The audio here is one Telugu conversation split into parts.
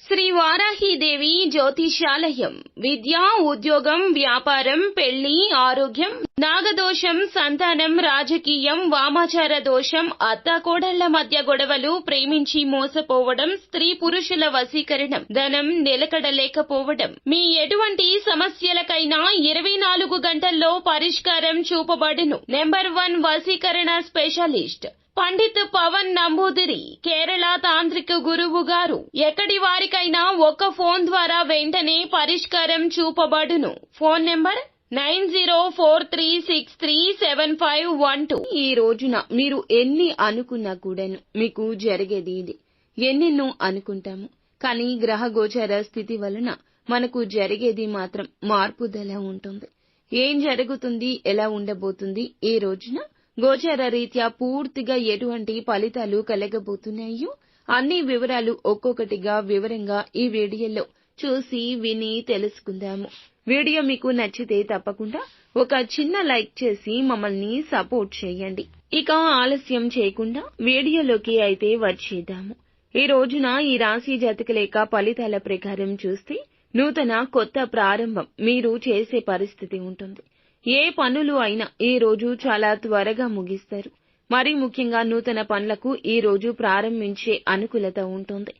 శ్రీ వారాహీదేవి జ్యోతిషాలయం. విద్య, ఉద్యోగం, వ్యాపారం, పెళ్లి, ఆరోగ్యం, నాగదోషం, సంతానం, రాజకీయం, వామాచార దోషం, అత్తాకోడళ్ల మధ్య గొడవలు, ప్రేమించి మోసపోవడం, స్త్రీ పురుషుల వశీకరణం, ధనం నిలకడలేకపోవడం, మీ ఎటువంటి సమస్యలకైనా 24 గంటల్లో పరిష్కారం చూపబడును. నెంబర్ 1 వశీకరణ స్పెషలిస్ట్ పండిత్ పవన్ నంబూదిరి, కేరళ తాంత్రిక గురువు గారు. ఎక్కడి వారికైనా ఒక్క ఫోన్ ద్వారా వెంటనే పరిష్కారం చూపబడును. Phone number 9043637512. ఈ రోజున మీరు ఎన్ని అనుకున్నా కూడాను మీకు జరిగేది ఇది. ఎన్నెన్నో అనుకుంటాము, కానీ గ్రహ గోచర స్థితి వలన మనకు జరిగేది మాత్రం మార్పుదల ఉంటుంది. ఏం జరుగుతుంది, ఎలా ఉండబోతుంది, ఈ రోజున గోచర రీత్యా పూర్తిగా ఎటువంటి ఫలితాలు కలగబోతున్నాయో అన్ని వివరాలు ఒక్కొక్కటిగా వివరంగా ఈ వీడియోలో చూసి విని తెలుసుకుందాము. వీడియో మీకు నచ్చితే తప్పకుండా ఒక చిన్న లైక్ చేసి మమ్మల్ని సపోర్ట్ చేయండి. ఇక ఆలస్యం చేయకుండా వీడియోలోకి అయితే వచ్చేద్దాము. ఈ రోజున ఈ రాశి జాతకుల ఫలితాల ప్రకారం చూస్తే నూతన కొత్త ప్రారంభం మీరు చేసే పరిస్థితి ఉంటుంది. ఏ పనులు అయినా ఈ రోజు చాలా త్వరగా ముగిస్తారు. మరీ ముఖ్యంగా నూతన పనులకు ఈ రోజు ప్రారంభించే అనుకూలత ఉంటుంది.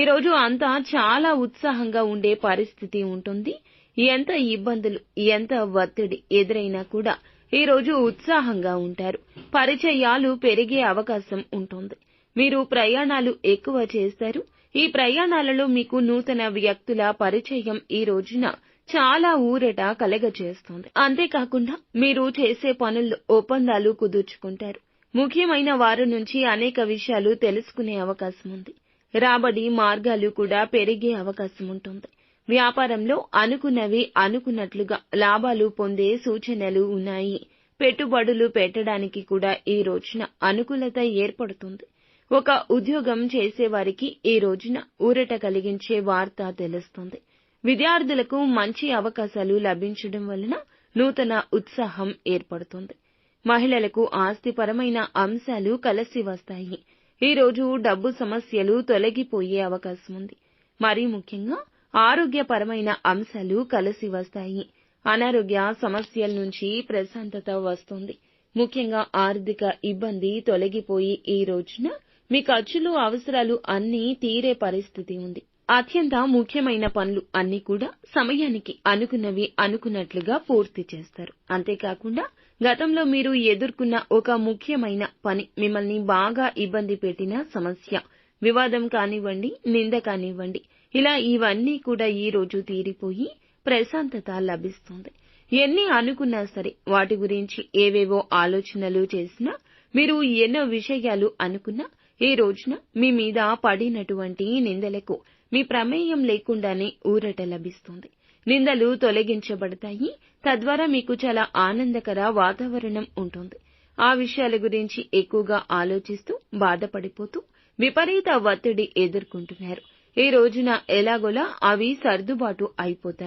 ఈ రోజు అంతా చాలా ఉత్సాహంగా ఉండే పరిస్థితి ఉంటుంది. ఎంత ఇబ్బందులు, ఎంత ఒత్తిడి ఎదురైనా కూడా ఈ రోజు ఉత్సాహంగా ఉంటారు. పరిచయాలు పెరిగే అవకాశం ఉంటుంది. మీరు ప్రయాణాలు ఎక్కువ చేస్తారు. ఈ ప్రయాణాలలో మీకు నూతన వ్యక్తుల పరిచయం ఈ రోజున చాలా ఊరట కలగజేస్తుంది. అంతేకాకుండా మీరు చేసే పనుల్లో ఒప్పందాలు కుదుర్చుకుంటారు. ముఖ్యమైన వారి నుంచి అనేక విషయాలు తెలుసుకునే అవకాశం ఉంది. రాబడి మార్గాలు కూడా పెరిగే అవకాశం ఉంటుంది. వ్యాపారంలో అనుకున్నవి అనుకున్నట్లుగా లాభాలు పొందే సూచనలు ఉన్నాయి. పెట్టుబడులు పెట్టడానికి కూడా ఈ రోజున అనుకూలత ఏర్పడుతుంది. ఒక ఉద్యోగం చేసేవారికి ఈ రోజున ఊరట కలిగించే వార్త తెలుస్తుంది. విద్యార్థులకు మంచి అవకాశాలు లభించడం వలన నూతన ఉత్సాహం ఏర్పడుతుంది. మహిళలకు ఆస్తిపరమైన అంశాలు కలిసి వస్తాయి. ఈ రోజు డబ్బు సమస్యలు తొలగిపోయే అవకాశం ఉంది. మరీ ముఖ్యంగా ఆరోగ్యపరమైన అంశాలు కలిసి వస్తాయి. అనారోగ్య సమస్యల నుంచి ప్రశాంతత వస్తుంది. ముఖ్యంగా ఆర్థిక ఇబ్బంది తొలగిపోయి ఈ రోజున మీ ఖర్చులు, అవసరాలు అన్నీ తీరే పరిస్థితి ఉంది. అత్యంత ముఖ్యమైన పనులు అన్నీ కూడా సమయానికి అనుకున్నవి అనుకున్నట్లుగా పూర్తి చేస్తారు. అంతేకాకుండా గతంలో మీరు ఎదుర్కొన్న ఒక ముఖ్యమైన పని మిమ్మల్ని బాగా ఇబ్బంది పెట్టిన సమస్య, వివాదం కానివ్వండి, నింద కానివ్వండి, ఇలా ఇవన్నీ కూడా ఈ రోజు తీరిపోయి ప్రశాంతత లభిస్తుంది. ఎన్ని అనుకున్నా సరే వాటి గురించి ఏవేవో ఆలోచనలు చేసినా, మీరు ఎన్నో విషయాలు అనుకున్నా ఈ రోజున మీ మీద పడినటువంటి నిందలకు మీ ప్రమేయం లేకుండానే ఊరట లభిస్తుంది. నిందలు తొలగించబడతాయి. తద్వారా మీకు చాలా ఆనందకర వాతావరణం ఉంటుంది. ఆ విషయాల గురించి ఎక్కువగా ఆలోచిస్తూ బాధపడిపోతూ విపరీత ఒత్తిడి ఎదుర్కొంటున్నారు. ఈ రోజున ఎలాగోలా అవి సర్దుబాటు అయిపోతాయి.